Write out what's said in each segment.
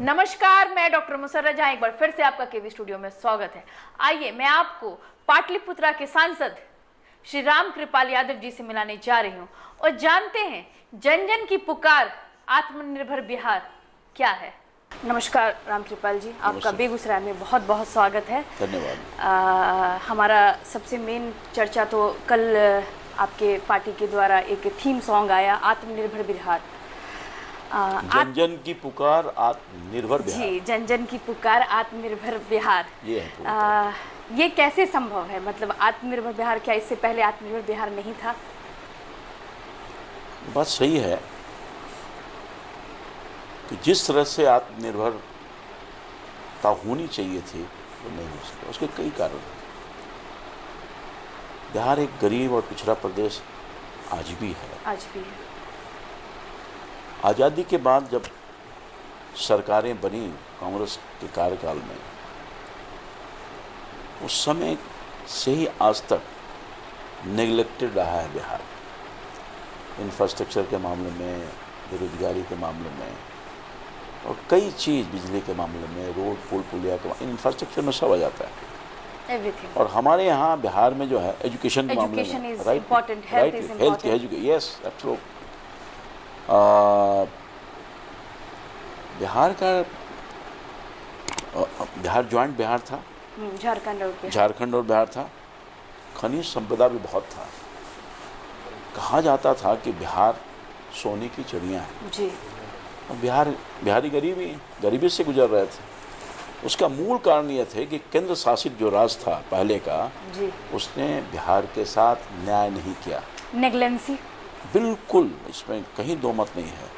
नमस्कार, मैं डॉक्टर मुसर्रत जहां एक बार फिर से आपका केवी स्टूडियो में स्वागत है। आइए मैं आपको पाटलिपुत्रा के सांसद श्री राम कृपाल यादव जी से मिलाने जा रही हूं और जानते हैं जन जन की पुकार आत्मनिर्भर बिहार क्या है। नमस्कार राम कृपाल जी, आपका बेगूसराय में बहुत बहुत स्वागत है। धन्यवाद। हमारा सबसे मेन चर्चा तो कल आपके पार्टी के द्वारा एक थीम सॉन्ग आया आत्मनिर्भर बिहार। जन जन की पुकार आत्मनिर्भर बिहार। जी, जन जन की पुकार आत्मनिर्भर बिहार। ये है ये कैसे संभव है? मतलब आत्मनिर्भर बिहार, क्या इससे पहले आत्मनिर्भर बिहार नहीं था? बात सही है कि जिस तरह से आत्मनिर्भरता होनी चाहिए थी वो नहीं हो सका। उसके कई कारण हैं। बिहार एक गरीब और पिछड़ा प्रदेश आज भी है। आज़ादी के बाद जब सरकारें बनी कांग्रेस के कार्यकाल में, उस समय से ही आज तक नेग्लेक्टेड रहा है बिहार। इंफ्रास्ट्रक्चर के मामले में, बेरोजगारी के मामले में और कई चीज़, बिजली के मामले में, रोड पुल पुलिया के इंफ्रास्ट्रक्चर में सब आ जाता है। Everything. और हमारे यहाँ बिहार में जो है एजुकेशन के मामले में, health yes absolutely. Bihar joint Bihar था, झारखंड और बिहार था। खनिज संपदा भी बहुत था। कहा जाता था कि बिहार सोने की चिड़िया है जी। और बिहारी गरीबी से गुजर रहे थे। उसका मूल कारण यह थे कि केंद्र शासित जो राज था पहले का जी, उसने बिहार के साथ न्याय नहीं किया। नेग्लेंसी, बिल्कुल, इसमें कहीं दो मत नहीं है।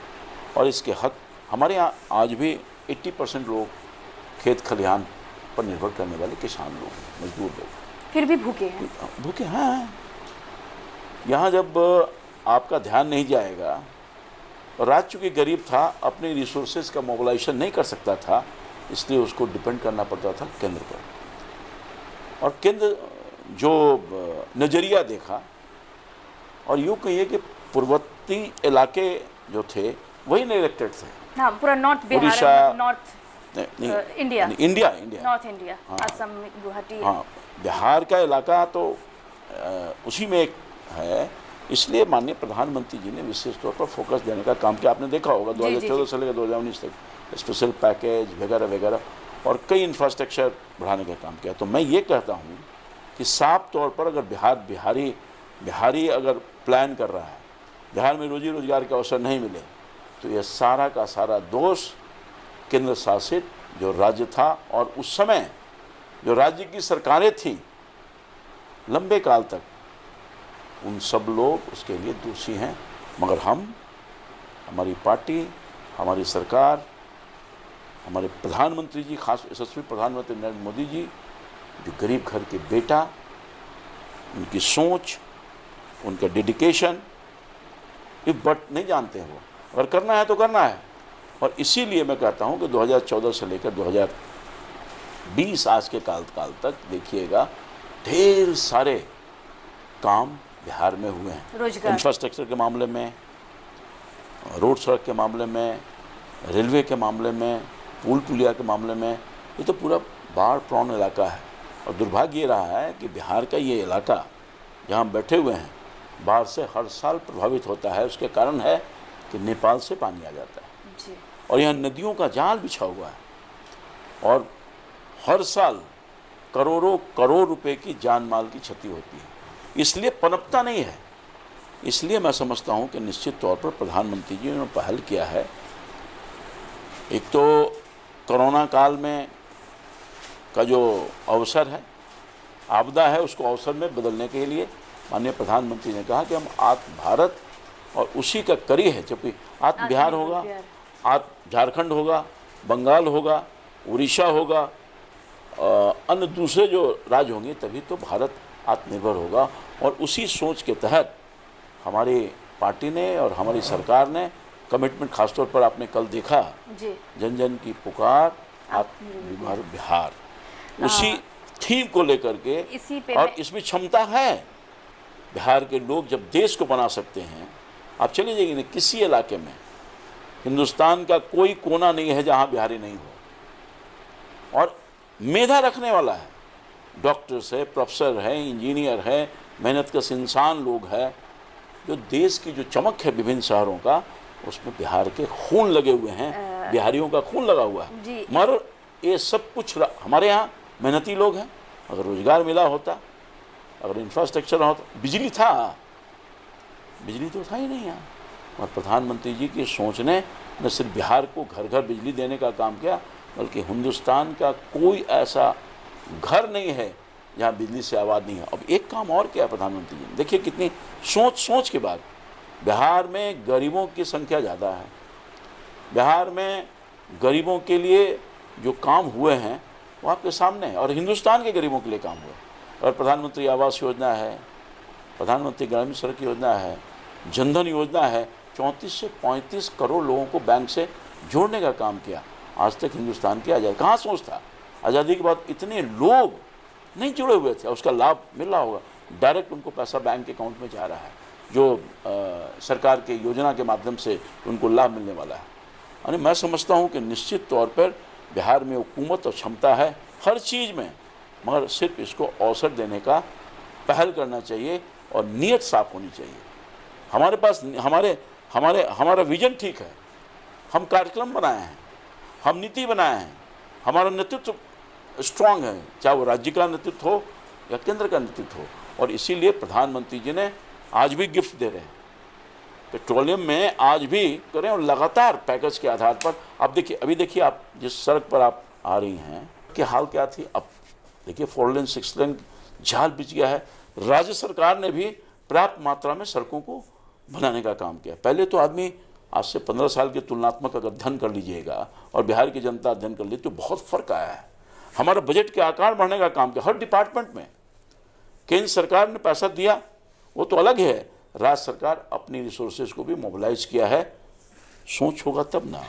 और इसके हक हमारे यहाँ आज भी 80% लोग खेत खलिहान पर निर्भर करने वाले किसान लोग, मजदूर लोग, फिर भी भूखे हैं। भूखे हैं। यहाँ जब आपका ध्यान नहीं जाएगा, और राज्य चूँकि गरीब था, अपने रिसोर्सेज का मोबिलाइजेशन नहीं कर सकता था, इसलिए उसको डिपेंड करना पड़ता था केंद्र पर। और केंद्र जो नज़रिया देखा, और यूँ कहिए कि पूर्ववर्ती इलाके जो थे वही नेग्लेक्टेड थे। हाँ, पूरा north Bihar, north India, north India, Assam, Guwahati. हाँ, बिहार का इलाका तो उसी में एक है। इसलिए माननीय प्रधानमंत्री जी ने विशेष तौर पर फोकस देने का काम किया। आपने देखा होगा 2014 से लेकर 2019 तक स्पेशल पैकेज वगैरह वगैरह और कई इंफ्रास्ट्रक्चर बढ़ाने का काम किया। तो मैं ये कहता हूँ कि साफ तौर पर अगर बिहारी अगर प्लान कर रहा है, बिहार में रोजी रोजगार के अवसर नहीं मिले, तो यह सारा का सारा दोष केंद्र शासित जो राज्य था और उस समय जो राज्य की सरकारें थीं लंबे काल तक, उन सब लोग उसके लिए दोषी हैं। मगर हमारी पार्टी, हमारी सरकार, हमारे प्रधानमंत्री जी, खास यशस्वी प्रधानमंत्री नरेंद्र मोदी जी, जो गरीब घर के बेटा, उनकी सोच, उनका डेडिकेशन, ये बट नहीं जानते हैं। वो अगर करना है तो करना है। और इसीलिए मैं कहता हूँ कि 2014 से लेकर 2020 आज के काल तक देखिएगा, ढेर सारे काम बिहार में हुए हैं। इंफ्रास्ट्रक्चर के मामले में, रोड सड़क के मामले में, रेलवे के मामले में, पुल पुलिया के मामले में। ये तो पूरा बाढ़ प्रॉन इलाका है। और दुर्भाग्य ये रहा है कि बिहार का ये इलाका जहाँ हम बैठे हुए हैं, बाढ़ से हर साल प्रभावित होता है। उसके कारण है कि नेपाल से पानी आ जाता है जी। और यहाँ नदियों का जाल बिछा हुआ है और हर साल करोड़ों करोड़ रुपए की जान माल की क्षति होती है। इसलिए पनपता नहीं है। इसलिए मैं समझता हूँ कि निश्चित तौर पर प्रधानमंत्री जी ने पहल किया है। एक तो कोरोना काल में का जो अवसर है, आपदा है, उसको अवसर में बदलने के लिए माननीय प्रधानमंत्री ने कहा कि हम आत्म भारत, और उसी का कड़ी है। जबकि आत्म बिहार होगा, आत्म झारखंड होगा, बंगाल होगा, उड़ीसा होगा, अन्य दूसरे जो राज्य होंगे, तभी तो भारत आत्मनिर्भर होगा। और उसी सोच के तहत हमारी पार्टी ने और हमारी सरकार ने कमिटमेंट, खासतौर पर आपने कल देखा, जन जन की पुकार आत्मनिर्भर बिहार, उसी थीम को लेकर के। और इसमें क्षमता है। बिहार के लोग जब देश को बना सकते हैं, आप चले जाइए किसी इलाके में, हिंदुस्तान का कोई कोना नहीं है जहाँ बिहारी नहीं हो, और मेधा रखने वाला है। डॉक्टर्स है, प्रोफेसर है, इंजीनियर है, मेहनत कश इंसान लोग है। जो देश की जो चमक है विभिन्न शहरों का, उसमें बिहार के खून लगे हुए हैं, बिहारियों का खून लगा हुआ है। मगर ये सब कुछ हमारे यहाँ मेहनती लोग हैं। अगर रोजगार मिला होता, अगर इंफ्रास्ट्रक्चर होता, बिजली था, बिजली तो था ही नहीं यहाँ। और प्रधानमंत्री जी की सोच ने न सिर्फ बिहार को घर घर बिजली देने का काम किया, बल्कि हिंदुस्तान का कोई ऐसा घर नहीं है जहाँ बिजली से आबाद नहीं है। अब एक काम और किया प्रधानमंत्री जी ने, देखिए कितनी सोच के बाद। बिहार में गरीबों की संख्या ज़्यादा है। बिहार में गरीबों के लिए जो काम हुए हैं वो आपके सामने है, और हिंदुस्तान के गरीबों के लिए काम हुए। और प्रधानमंत्री आवास योजना है, प्रधानमंत्री ग्रामीण सड़क योजना है, जनधन योजना है। 34 से 35 करोड़ लोगों को बैंक से जोड़ने का काम किया। आज तक हिंदुस्तान की आज़ादी कहाँ सोच था? आज़ादी के बाद इतने लोग नहीं जुड़े हुए थे, उसका लाभ मिल रहा होगा। डायरेक्ट उनको पैसा बैंक अकाउंट में जा रहा है, जो सरकार के योजना के माध्यम से उनको लाभ मिलने वाला है। और मैं समझता हूँ कि निश्चित तौर पर बिहार में हुकूमत और क्षमता है हर चीज़ में, मगर सिर्फ इसको अवसर देने का पहल करना चाहिए और नीयत साफ होनी चाहिए। हमारे पास हमारा विजन ठीक है, हम कार्यक्रम बनाए हैं, हम नीति बनाए हैं, हमारा नेतृत्व स्ट्रांग है, चाहे वो राज्य का नेतृत्व हो या केंद्र का नेतृत्व हो। और इसीलिए प्रधानमंत्री जी ने आज भी गिफ्ट दे रहे हैं पेट्रोलियम में, आज भी करें, और लगातार पैकेज के आधार पर। अब देखिए, अभी देखिए आप जिस सड़क पर आप आ रही हैं कि हाल क्या थी, अब देखिए 4 लेन 6 लेन जाल बिछ गया है। राज्य सरकार ने भी पर्याप्त मात्रा में सड़कों को बनाने का काम किया। पहले तो आदमी आज से 15 साल के तुलनात्मक अगर अध्ययन कर लीजिएगा और बिहार की जनता अध्ययन कर ली तो बहुत फर्क आया है। हमारा बजट के आकार बढ़ने का काम किया हर डिपार्टमेंट में। केंद्र सरकार ने पैसा दिया वो तो अलग है, राज्य सरकार अपनी रिसोर्सेज को भी मोबिलाइज किया है। सोच होगा तब ना,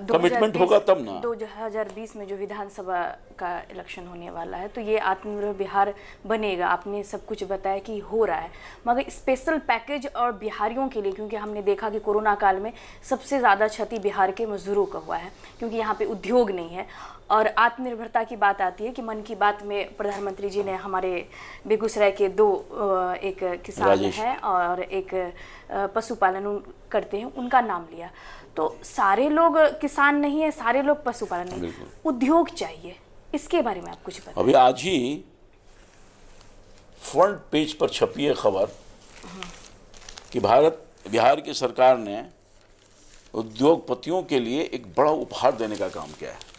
कमिटमेंट होगा तब ना। 2020 में जो विधानसभा का इलेक्शन होने वाला है, तो ये आत्मनिर्भर बिहार बनेगा। आपने सब कुछ बताया कि हो रहा है, मगर स्पेशल पैकेज और बिहारियों के लिए, क्योंकि हमने देखा कि कोरोना काल में सबसे ज़्यादा क्षति बिहार के मजदूरों का हुआ है, क्योंकि यहाँ पे उद्योग नहीं है। और आत्मनिर्भरता की बात आती है कि मन की बात में प्रधानमंत्री जी ने हमारे बेगूसराय के 2 एक किसान हैं और एक पशुपालन करते हैं, उनका नाम लिया। तो सारे लोग किसान नहीं है, सारे लोग पशुपालन नहीं है, उद्योग चाहिए। इसके बारे में आप कुछ बताइए। अभी आज ही फ्रंट पेज पर छपी है खबर कि बिहार की सरकार ने उद्योगपतियों के लिए एक बड़ा उपहार देने का काम किया है।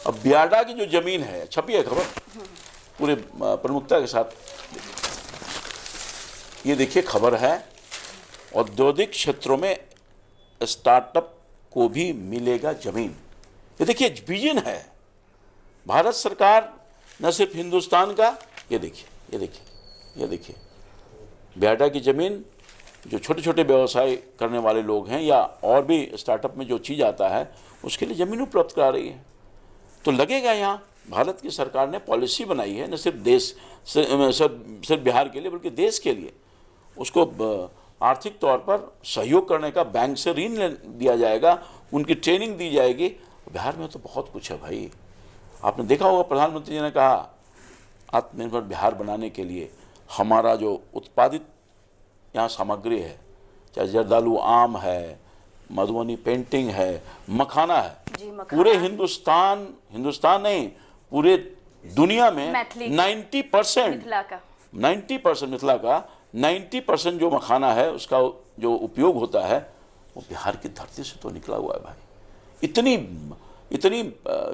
अब बियाडा की जो जमीन है, छपी है खबर पूरे प्रमुखता के साथ, ये देखिए खबर है, औद्योगिक क्षेत्रों में स्टार्टअप को भी मिलेगा जमीन। ये देखिए विजन है भारत सरकार, न सिर्फ हिंदुस्तान का। ये देखिए बियाडा की जमीन, जो छोटे छोटे व्यवसाय करने वाले लोग हैं या और भी स्टार्टअप में जो चीज़ आता है उसके लिए ज़मीन उपलब्ध करा रही है। तो लगेगा यहाँ भारत की सरकार ने पॉलिसी बनाई है, न सिर्फ सिर्फ बिहार के लिए बल्कि देश के लिए। उसको आर्थिक तौर पर सहयोग करने का बैंक से ऋण दिया जाएगा, उनकी ट्रेनिंग दी जाएगी। बिहार में तो बहुत कुछ है भाई। आपने देखा होगा प्रधानमंत्री जी ने कहा आत्मनिर्भर बिहार बनाने के लिए हमारा जो उत्पादित यहाँ सामग्री है, चाहे जर्दालू आम है, मधुबनी पेंटिंग है, मखाना है, पूरे हिंदुस्तान नहीं पूरे दुनिया में 90% मिथिला का 90% जो मखाना है उसका जो उपयोग होता है वो बिहार की धरती से तो निकला हुआ है भाई। इतनी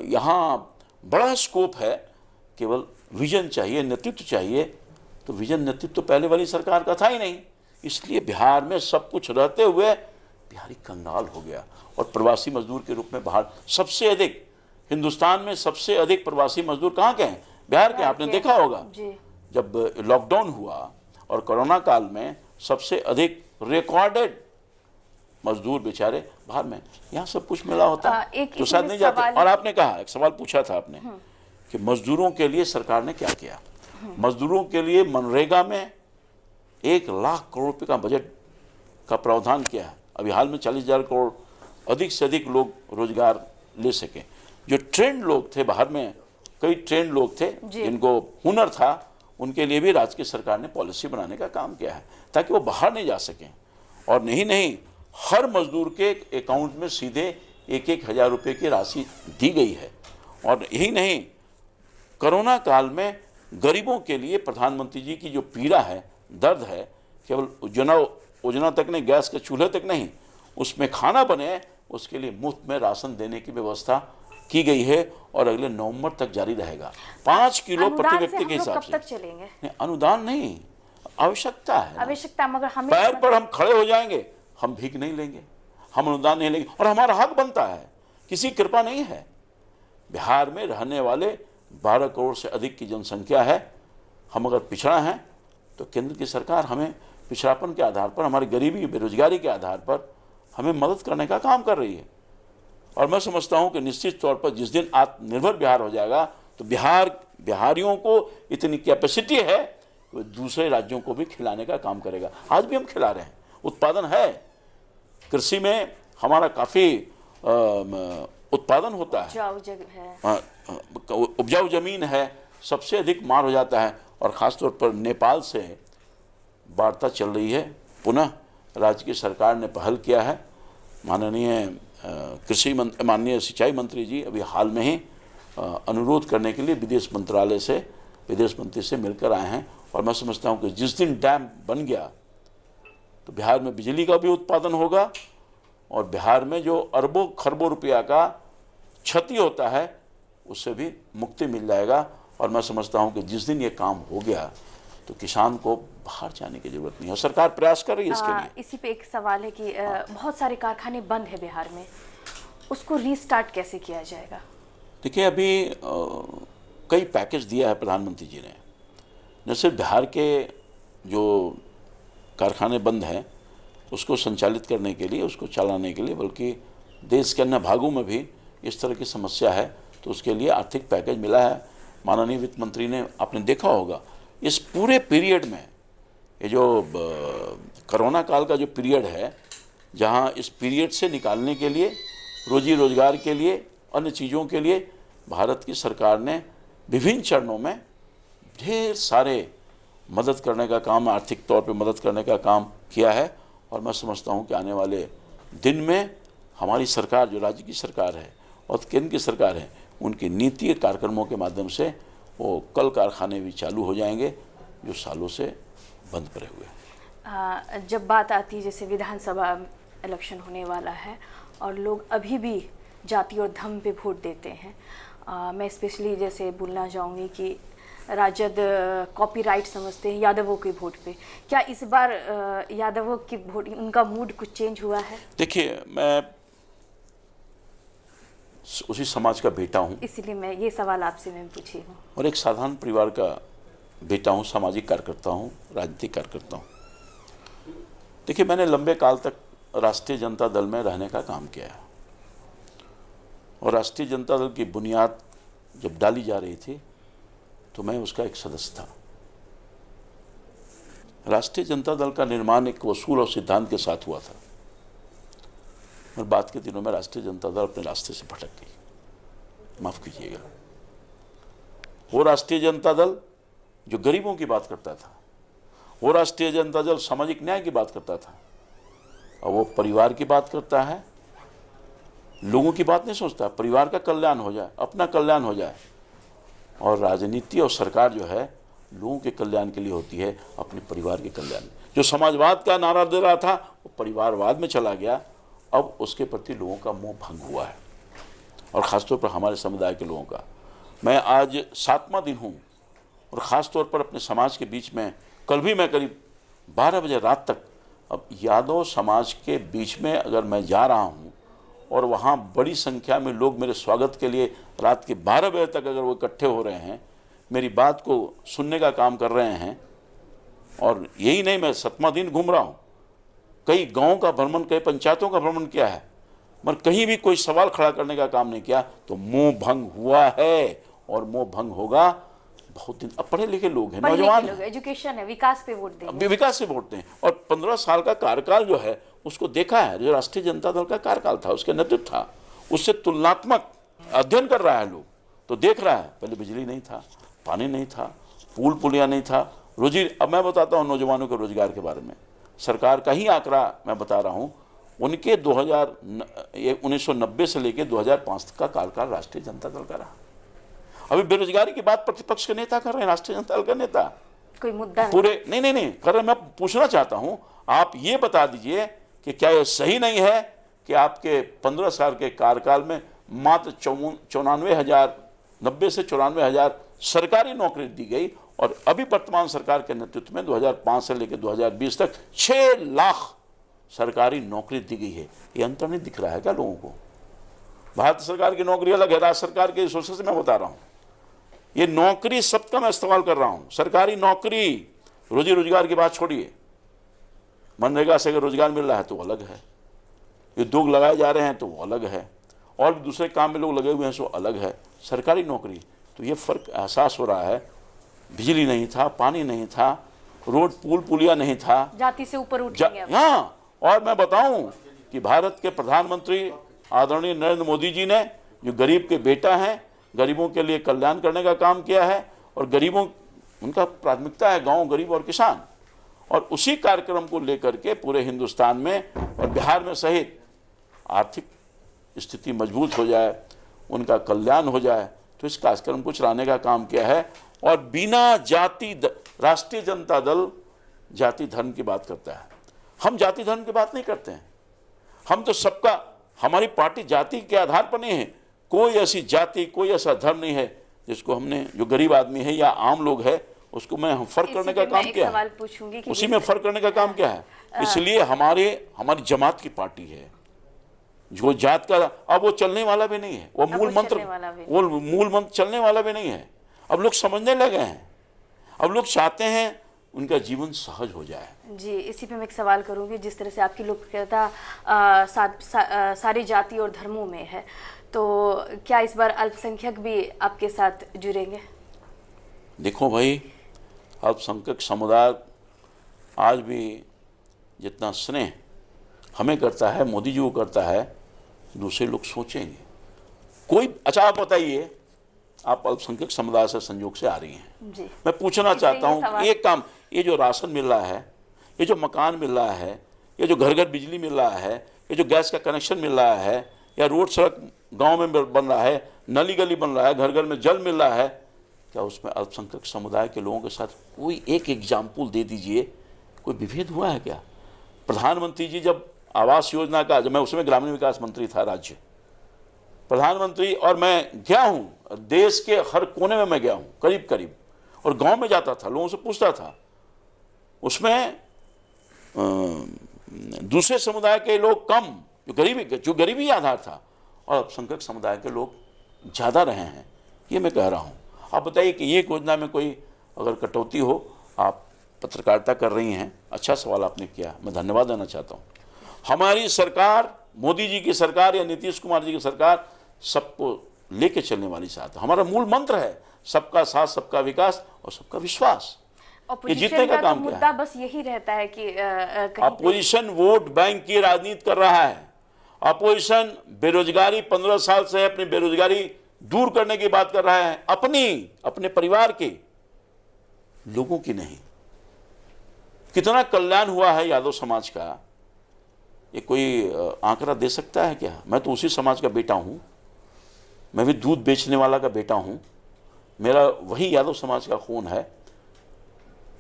यहाँ बड़ा स्कोप है। केवल विजन चाहिए, नेतृत्व चाहिए। तो विजन नेतृत्व तो पहले वाली सरकार का था ही नहीं, इसलिए बिहार में सब कुछ रहते हुए बिहारी कंगाल हो गया। और प्रवासी मजदूर के रूप में बाहर सबसे अधिक, हिंदुस्तान में सबसे अधिक प्रवासी मजदूर कहाँ के हैं? बिहार के। आपने देखा होगा जब लॉकडाउन हुआ और कोरोना काल में सबसे अधिक रिकॉर्डेड मजदूर बेचारे बाहर में, यहाँ सब कुछ मिला होता तो शायद नहीं जाते। और आपने कहा, एक सवाल पूछा था आपने कि मजदूरों के लिए सरकार ने क्या किया। मजदूरों के लिए मनरेगा में 1 लाख करोड़ रुपये का बजट का प्रावधान किया है। अभी हाल में 40,000 करोड़ अधिक से अधिक लोग रोजगार ले सकें। जो ट्रेंड लोग थे बाहर में, कई ट्रेंड लोग थे जिनको हुनर था, उनके लिए भी राज्य की सरकार ने पॉलिसी बनाने का काम किया है ताकि वो बाहर नहीं जा सकें। और नहीं हर मजदूर के अकाउंट में सीधे 1-1 हज़ार रुपये की राशि दी गई है। और यही नहीं, कोरोना काल में गरीबों के लिए प्रधानमंत्री जी की जो पीड़ा है, दर्द है, केवल योजना तक नहीं, गैस के चूल्हे तक नहीं, उसमें खाना बने उसके लिए मुफ्त में राशन देने की व्यवस्था की गई है और अगले नवंबर तक जारी रहेगा। 5 किलो प्रति व्यक्ति के हिसाब से। कब तक चलेंगे? नहीं, अनुदान नहीं, आवश्यकता है। आवश्यकता, मगर हमें पैर पर हम खड़े हो जाएंगे, हम भीख नहीं लेंगे, हम अनुदान नहीं लेंगे और हमारा हक बनता है, किसी कृपा नहीं है। बिहार में रहने वाले 12 करोड़ से अधिक की जनसंख्या है। हम अगर पिछड़ा हैं तो केंद्र की सरकार हमें पिछड़ापन के आधार पर, हमारी गरीबी बेरोजगारी के आधार पर हमें मदद करने का काम कर रही है। और मैं समझता हूं कि निश्चित तौर पर जिस दिन आत्मनिर्भर बिहार हो जाएगा तो बिहारियों को इतनी कैपेसिटी है कि वो दूसरे राज्यों को भी खिलाने का काम करेगा। आज भी हम खिला रहे हैं, उत्पादन है, कृषि में हमारा काफ़ी उत्पादन होता है, उपजाऊ जमीन है, सबसे अधिक मार हो जाता है। और ख़ासतौर पर नेपाल से वार्ता चल रही है, पुनः राज्य की सरकार ने पहल किया है। माननीय सिंचाई मंत्री जी अभी हाल में ही अनुरोध करने के लिए विदेश मंत्री से मिलकर आए हैं। और मैं समझता हूं कि जिस दिन डैम बन गया तो बिहार में बिजली का भी उत्पादन होगा और बिहार में जो अरबों खरबों रुपया का क्षति होता है उससे भी मुक्ति मिल जाएगा। और मैं समझता हूं कि जिस दिन ये काम हो गया तो किसान को बाहर जाने की जरूरत नहीं है। सरकार प्रयास कर रही है इसके लिए। इसी पे एक सवाल है कि बहुत सारे कारखाने बंद है बिहार में, उसको रीस्टार्ट कैसे किया जाएगा? देखिए, अभी कई पैकेज दिया है प्रधानमंत्री जी ने, न सिर्फ बिहार के जो कारखाने बंद हैं उसको संचालित करने के लिए, उसको चलाने के लिए, बल्कि देश के अन्य भागों में भी इस तरह की समस्या है तो उसके लिए आर्थिक पैकेज मिला है। माननीय वित्त मंत्री ने, आपने देखा होगा इस पूरे पीरियड में, ये जो कोरोना काल का जो पीरियड है, जहां इस पीरियड से निकालने के लिए, रोजी रोजगार के लिए, अन्य चीज़ों के लिए भारत की सरकार ने विभिन्न चरणों में ढेर सारे मदद करने का काम, आर्थिक तौर पे मदद करने का काम किया है। और मैं समझता हूं कि आने वाले दिन में हमारी सरकार, जो राज्य की सरकार है और केंद्र की सरकार है, उनकी नीति कार्यक्रमों के माध्यम से वो कल कारखाने भी चालू हो जाएंगे जो सालों से बंद पड़े हुए हैं। जब बात आती है, जैसे विधानसभा इलेक्शन होने वाला है और लोग अभी भी जाति और धर्म पे वोट देते हैं, मैं स्पेशली जैसे बोलना चाहूँगी कि राजद कॉपीराइट समझते हैं यादवों के वोट पे। क्या इस बार यादवों की वोट, उनका मूड कुछ चेंज हुआ है? देखिए, मैं उसी समाज का बेटा हूँ, इसीलिए मैं ये सवाल आपसे मैं पूछी हूँ, और एक साधारण परिवार का बेटा हूँ, सामाजिक कार्यकर्ता हूँ, राजनीतिक कार्यकर्ता हूँ। देखिए, मैंने लंबे काल तक राष्ट्रीय जनता दल में रहने का काम किया है और राष्ट्रीय जनता दल की बुनियाद जब डाली जा रही थी तो मैं उसका एक सदस्य था। राष्ट्रीय जनता दल का निर्माण एक उसूल और सिद्धांत के साथ हुआ था और बाद के दिनों में राष्ट्रीय जनता दल अपने रास्ते से भटक गई, माफ कीजिएगा। वो राष्ट्रीय जनता दल जो गरीबों की बात करता था, वो राष्ट्रीय जनता दल सामाजिक न्याय की बात करता था, और वो परिवार की बात करता है, लोगों की बात नहीं सोचता, परिवार का कल्याण हो जाए, अपना कल्याण हो जाए। और राजनीति और सरकार जो है लोगों के कल्याण के लिए होती है, अपने परिवार के कल्याण। जो समाजवाद का नारा दे रहा था वो परिवारवाद में चला गया। अब उसके प्रति लोगों का मोह भंग हुआ है और ख़ासतौर पर हमारे समुदाय के लोगों का। मैं आज 7वां दिन हूँ और ख़ासतौर पर अपने समाज के बीच में, कल भी मैं करीब 12 बजे रात तक, अब यादव समाज के बीच में अगर मैं जा रहा हूँ और वहाँ बड़ी संख्या में लोग मेरे स्वागत के लिए रात के 12 बजे तक अगर वो इकट्ठे हो रहे हैं, मेरी बात को सुनने का काम कर रहे हैं, और यही नहीं, मैं 7वां दिन घूम रहा हूँ, कई गाँव का भ्रमण, कई पंचायतों का भ्रमण किया है, मगर कहीं भी कोई सवाल खड़ा करने का काम नहीं किया, तो मोह भंग हुआ है और मोह भंग होगा। बहुत दिन, अब पढ़े लिखे लोग हैं, नौजवान हैं, एजुकेशन है, विकास पे वोट देंगे, विकास से वोट दें। और 15 साल का कार्यकाल जो है उसको देखा है, जो राष्ट्रीय जनता दल का कार्यकाल था, उसके नेतृत्व था, उससे तुलनात्मक अध्ययन कर रहा है लोग, तो देख रहा है पहले बिजली नहीं था, पानी नहीं था, पुल पुलिया नहीं था, रोजी। अब मैं बताता हूँ नौजवानों के रोजगार के बारे में, सरकार का ही आंकड़ा मैं बता रहा हूँ, उनके 1990 से लेकर 2005 तक का कार्यकाल राष्ट्रीय जनता दल का रहा। अभी बेरोजगारी की बात प्रतिपक्ष के नेता कर रहे हैं, राष्ट्रीय जनता दल का नेता, कोई मुद्दा पूरे नहीं कर रहे। मैं पूछना चाहता हूं, आप ये बता दीजिए कि क्या यह सही नहीं है कि आपके 15 साल के कार्यकाल में मात्र 94,000, 90 से 94,000 सरकारी नौकरी दी गई, और अभी वर्तमान सरकार के नेतृत्व में 2005 से लेकर 2020 तक 6 लाख सरकारी नौकरी दी गई है। ये अंतर नहीं दिख रहा है क्या लोगों को? भारत सरकार की नौकरी अलग है, राज्य सरकार के सोर्सेस से मैं बता रहा हूँ। ये नौकरी शब्द का मैं इस्तेमाल कर रहा हूँ, सरकारी नौकरी। रोजी रोजगार की बात छोड़िए, मनरेगा से अगर रोजगार मिल रहा है तो वो अलग है, उद्योग लगाए जा रहे हैं तो वो अलग है, और भी दूसरे काम में लोग लगे हुए हैं सो अलग है। सरकारी नौकरी, तो ये फर्क एहसास हो रहा है। बिजली नहीं था, पानी नहीं था, रोड पुल पुलिया नहीं था, जाति से ऊपर उठेंगे हाँ। और मैं बताऊं कि भारत के प्रधानमंत्री आदरणीय नरेंद्र मोदी जी ने, जो गरीब के बेटा हैं, गरीबों के लिए कल्याण करने का काम किया है, और गरीबों, उनका प्राथमिकता है गांव, गरीब और किसान, और उसी कार्यक्रम को लेकर के पूरे हिंदुस्तान में और बिहार में सहित आर्थिक स्थिति मजबूत हो जाए, उनका कल्याण हो जाए, तो इस कार्यक्रम को चलाने का काम किया है। और बिना जाति, राष्ट्रीय जनता दल जाति धर्म की बात करता है, हम जाति धर्म की बात नहीं करते हैं। हम तो सबका, हमारी पार्टी जाति के आधार पर नहीं है, कोई ऐसी जाति, कोई ऐसा धर्म नहीं है जिसको हमने, जो गरीब आदमी है या आम लोग है, उसको मैं हम फर्क करने का काम क्या है, उसी में फर्क करने का काम क्या है। इसलिए हमारी जमात की पार्टी है, जो जात का, अब वो चलने वाला भी नहीं है, वो मूल मंत्र चलने वाला भी नहीं है। अब लोग समझने लगे हैं, अब लोग चाहते हैं उनका जीवन सहज हो जाए। जी, इसी पे मैं एक सवाल करूंगी। जिस तरह से आपकी लोकप्रियता सारी जाति और धर्मों में है, तो क्या इस बार अल्पसंख्यक भी आपके साथ जुड़ेंगे? देखो भाई, अल्पसंख्यक समुदाय आज भी जितना स्नेह हमें करता है, मोदी जी को करता है, दूसरे लोग सोचेंगे कोई। अच्छा, आप बताइए, आप अल्पसंख्यक समुदाय से संयोग से आ रही हैं जी। मैं पूछना चाहता हूँ, एक काम, ये जो राशन मिल रहा है, ये जो मकान मिल रहा है, ये जो घर घर बिजली मिल रहा है, ये जो गैस का कनेक्शन मिल रहा है, या रोड सड़क गांव में बन रहा है, नली गली बन रहा है, घर घर में जल मिल रहा है, क्या उसमें अल्पसंख्यक समुदाय के लोगों के साथ कोई एक एग्जाम्पल दे दीजिए, कोई विभेद हुआ है क्या? प्रधानमंत्री जी जब आवास योजना का, जब मैं उसमें ग्रामीण विकास मंत्री था राज्य, प्रधानमंत्री, और मैं गया हूँ देश के हर कोने में, मैं गया हूँ करीब करीब, और गांव में जाता था, लोगों से पूछता था, उसमें दूसरे समुदाय के लोग कम, जो गरीबी आधार था, और अल्पसंख्यक समुदाय के लोग ज़्यादा रहे हैं, ये मैं कह रहा हूँ। आप बताइए कि ये योजना में कोई अगर कटौती हो, आप पत्रकारिता कर रही हैं, अच्छा सवाल आपने किया, मैं धन्यवाद देना चाहता हूँ। हमारी सरकार, मोदी जी की सरकार या नीतीश कुमार जी की सरकार, सबको लेके चलने वाली साथ, हमारा मूल मंत्र है सबका साथ, सबका विकास और सबका विश्वास। ये जीतने का काम मुद्दा है? बस यही रहता है कि अपोजिशन वोट बैंक की राजनीति कर रहा है। अपोजिशन बेरोजगारी, 15 साल से अपनी बेरोजगारी दूर करने की बात कर रहा है, अपने परिवार के लोगों की नहीं। कितना कल्याण हुआ है यादव समाज का, ये कोई आंकड़ा दे सकता है क्या? मैं तो उसी समाज का बेटा हूं, मैं भी दूध बेचने वाला का बेटा हूं, मेरा वही यादव समाज का खून है,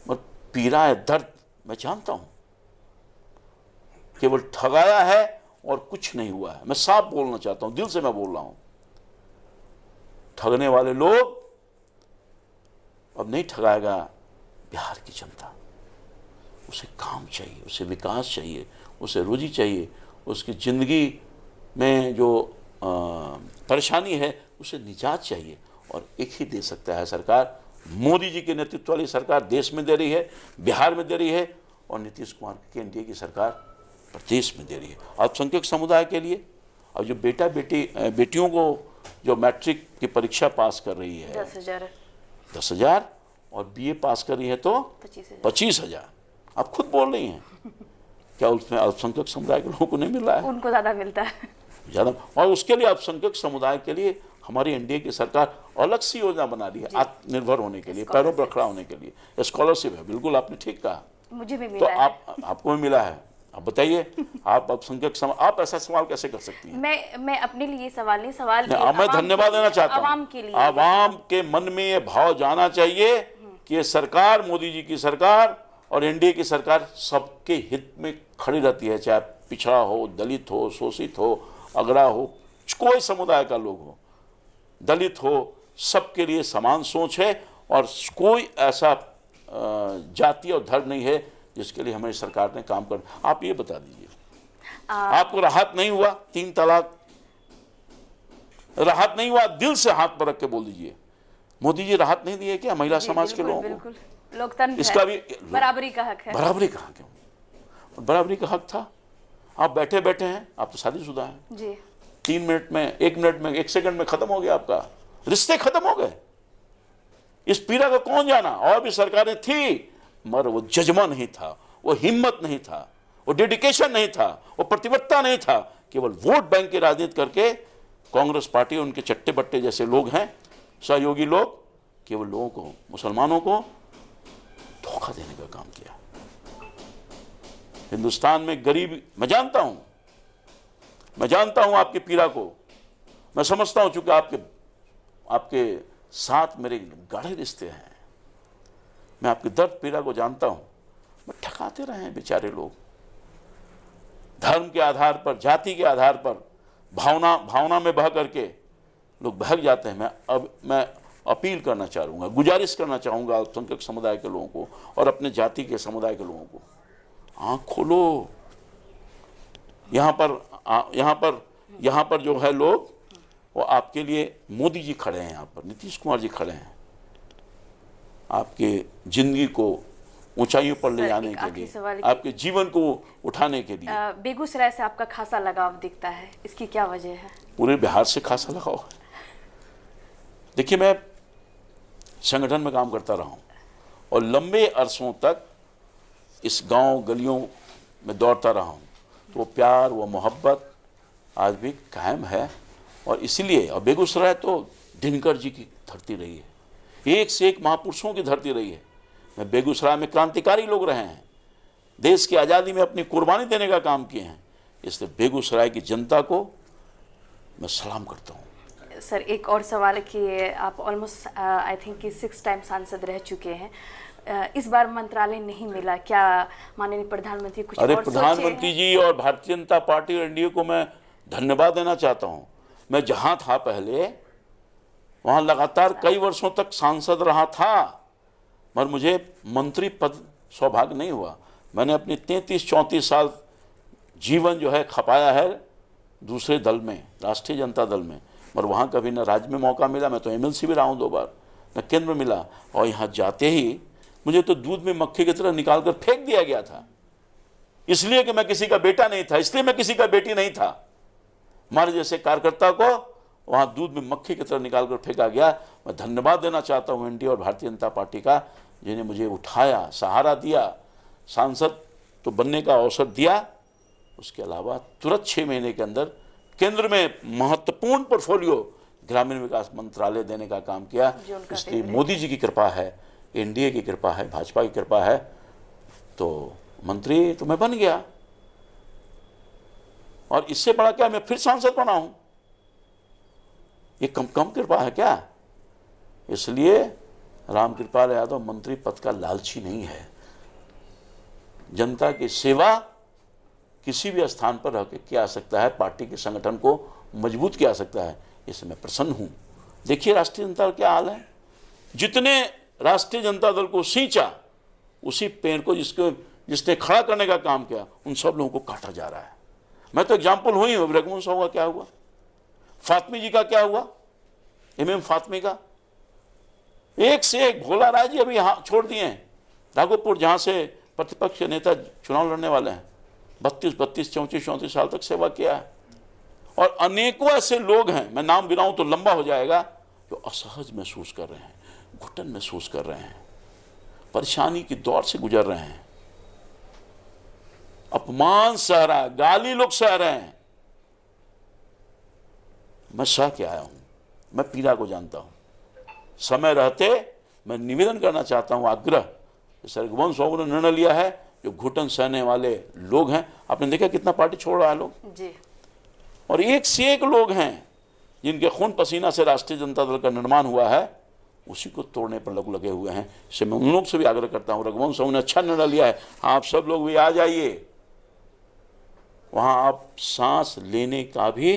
और पीड़ा है, दर्द मैं जानता हूं। केवल ठगाया है और कुछ नहीं हुआ है। मैं साफ बोलना चाहता हूं, दिल से मैं बोल रहा हूं, ठगने वाले लोग अब नहीं ठगाएगा बिहार की जनता। उसे काम चाहिए, उसे विकास चाहिए, उसे रोजी चाहिए, उसकी ज़िंदगी में जो परेशानी है उसे निजात चाहिए, और एक ही दे सकता है सरकार। मोदी जी के नेतृत्व वाली सरकार देश में दे रही है, बिहार में दे रही है, और नीतीश कुमार की एनडीए की सरकार प्रदेश में दे रही है अल्पसंख्यक समुदाय के लिए। और जो बेटियों को जो मैट्रिक की परीक्षा पास कर रही है, 10,000 और बीए पास करी है तो 25,000। आप खुद बोल रही हैं। क्या उसमें अल्पसंख्यक समुदाय के लोगों को नहीं मिल रहा है? उनको ज्यादा मिलता है ज़्यादा। और उसके लिए अल्पसंख्यक समुदाय के लिए हमारी एनडीए की सरकार अलग सी योजना बना रही है, आत्मनिर्भर होने के लिए, पैरों पर खड़ा होने के लिए। स्कॉलरशिप है, बिल्कुल आपने ठीक कहा। मुझे भी तो मिला है। आपको भी मिला है। अब बताइए, आप अल्पसंख्यक आप ऐसा सवाल कैसे कर सकती हैं? मैं अपने लिए सवाल नहीं, सवाल मैं धन्यवाद देना चाहता हूँ। आवाम के लिए, आवाम के मन में ये भाव जाना चाहिए कि ये सरकार, मोदी जी की सरकार और एनडीए की सरकार सबके हित में खड़ी रहती है, चाहे पिछड़ा हो, दलित हो, शोषित हो, अगड़ा हो, कोई समुदाय का लोग हो, दलित हो, सबके लिए समान सोच है। और कोई ऐसा जाति और धर्म नहीं है जिसके लिए हमारी सरकार ने काम कर। आप ये बता दीजिए, आपको राहत नहीं हुआ 3 तलाक? राहत नहीं हुआ? दिल से हाथ पर रख के बोल दीजिए, मोदी जी राहत नहीं दिए क्या महिला समाज के लोगों को? लोकतंत्र इसका भी बराबरी का हक है। बराबरी का हक है, बराबरी का हक था। आप बैठे बैठे हैं, आप तो शादीशुदा हैं जी, 3 मिनट में, 1 मिनट में, 1 सेकंड में खत्म हो गया आपका, रिश्ते खत्म हो गए। इस पीड़ा को कौन जाना? और भी सरकारें थी, मगर वो जज्बा नहीं था, वो हिम्मत नहीं था, वो डेडिकेशन नहीं था, वो प्रतिबद्धता नहीं था। केवल वोट बैंक की राजनीति करके कांग्रेस पार्टी, उनके चट्टे बट्टे जैसे लोग हैं, सहयोगी लोग, केवल लोगों को, मुसलमानों को धोखा देने का काम किया। हिंदुस्तान में गरीब, मैं जानता हूं आपकी पीड़ा को, मैं समझता हूं, चूंकि आपके साथ मेरे गाढ़े रिश्ते हैं, मैं आपकी दर्द पीड़ा को जानता हूं। मैं ठकाते रहे हैं बेचारे लोग, धर्म के आधार पर, जाति के आधार पर, भावना में बह करके लोग बहक जाते हैं। मैं अपील करना चाहूँगा, गुजारिश करना चाहूँगा अल्पसंख्यक समुदाय के लोगों को और अपने जाति के समुदाय के लोगों को, आँख खोलो। यहाँ पर जो है लोग, वो आपके लिए, मोदी जी खड़े हैं यहाँ पर, नीतीश कुमार जी खड़े हैं आपके जिंदगी को ऊंचाइयों पर ले जाने के लिए, आपके जीवन को उठाने के लिए। बेगूसराय से आपका खासा लगाव दिखता है, इसकी क्या वजह है? पूरे बिहार से खासा लगाव है। देखिए, मैं संगठन में काम करता रहा हूँ और लंबे अरसों तक इस गांव गलियों में दौड़ता रहा हूँ, तो वो प्यार, वो मोहब्बत आज भी कायम है। और इसलिए, और बेगूसराय तो दिनकर जी की धरती रही है, एक से एक महापुरुषों की धरती रही है। मैं बेगूसराय में क्रांतिकारी लोग रहे हैं, देश की आज़ादी में अपनी कुर्बानी देने का काम किए हैं, इसलिए बेगूसराय की जनता को मैं सलाम करता हूँ। सर, एक और सवाल है कि आप ऑलमोस्ट आई थिंक कि 6 टाइम सांसद रह चुके हैं, इस बार मंत्रालय नहीं मिला, क्या माननीय प्रधानमंत्री कुछ अरे और प्रधानमंत्री जी और भारतीय जनता पार्टी और एनडीए को मैं धन्यवाद देना चाहता हूँ। मैं जहाँ था पहले, वहाँ लगातार कई वर्षों तक सांसद रहा था, मगर मुझे मंत्री पद सौभाग्य नहीं हुआ। मैंने अपनी 33-34 साल जीवन जो है खपाया है दूसरे दल में, राष्ट्रीय जनता दल में, मगर वहाँ कभी न राज्य में मौका मिला। मैं तो एमएलसी भी रहा हूँ 2 बार, न केंद्र में मिला। और यहाँ जाते ही मुझे तो दूध में मक्खी की तरह निकाल कर फेंक दिया गया था, इसलिए कि मैं किसी का बेटा नहीं था, इसलिए मैं किसी का बेटी नहीं था। हमारे जैसे कार्यकर्ता को वहाँ दूध में मक्खी की तरह निकाल कर फेंका गया। मैं धन्यवाद देना चाहता हूँ एनडीए और भारतीय जनता पार्टी का, जिन्हें मुझे उठाया, सहारा दिया, सांसद तो बनने का अवसर दिया। उसके अलावा तुरंत 6 महीने के अंदर केंद्र में महत्वपूर्ण पोर्टफोलियो ग्रामीण विकास मंत्रालय देने का काम किया। इसलिए मोदी जी की कृपा है, एनडीए की कृपा है, भाजपा की कृपा है, तो मंत्री तो मैं बन गया। और इससे बड़ा क्या, मैं फिर सांसद बना हूं, ये कम कृपा है क्या? इसलिए रामकृपाल यादव मंत्री पद का लालची नहीं है। जनता की सेवा किसी भी स्थान पर रह के किया सकता है, पार्टी के संगठन को मजबूत किया सकता है, इससे मैं प्रसन्न हूं। देखिए राष्ट्रीय जनता दल क्या हाल है, जितने राष्ट्रीय जनता दल को सींचा, उसी पेड़ को जिसने खड़ा करने का काम किया, उन सब लोगों को काटा जा रहा है। मैं तो एग्जाम्पल हुई हूँ, रघुवंश साहू का क्या हुआ, फातमी जी का क्या हुआ, एमएम फातमी का, एक से एक। भोला राय जी अभी यहाँ छोड़ दिए हैं, राघोपुर, जहाँ से प्रतिपक्ष नेता चुनाव लड़ने वाले हैं, 32, 34 साल तक सेवा किया है। और अनेकों ऐसे लोग हैं, मैं नाम गिनाऊं तो लंबा हो जाएगा, जो असहज महसूस कर रहे हैं, घुटन महसूस कर रहे हैं, परेशानी की दौर से गुजर रहे हैं, अपमान सह रहा है, गाली लोग सह रहे हैं। मैं सह के आया हूं, मैं पीड़ा को जानता हूं। समय रहते मैं निवेदन करना चाहता हूं, आग्रह, जैसे रघुवंश बाबू ने निर्णय लिया है, जो घुटन सहने वाले लोग हैं, आपने देखा कितना पार्टी छोड़ रहा है लोग जी। और एक से एक लोग हैं जिनके खून पसीना से राष्ट्रीय जनता दल का निर्माण हुआ है, उसी को तोड़ने पर लोग लगे हुए हैं। इससे मैं उन लोग से भी आग्रह करता हूं, रघुवंश साहू ने अच्छा निर्णय लिया है, आप सब लोग भी आ जाइए, वहां आप सांस लेने का भी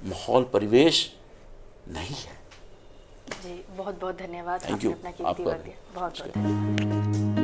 माहौल परिवेश नहीं है। जी बहुत बहुत धन्यवाद, Thank आपने you. अपना कीमती आपका वक्त दिया, बहुत बहुत धन्यवाद।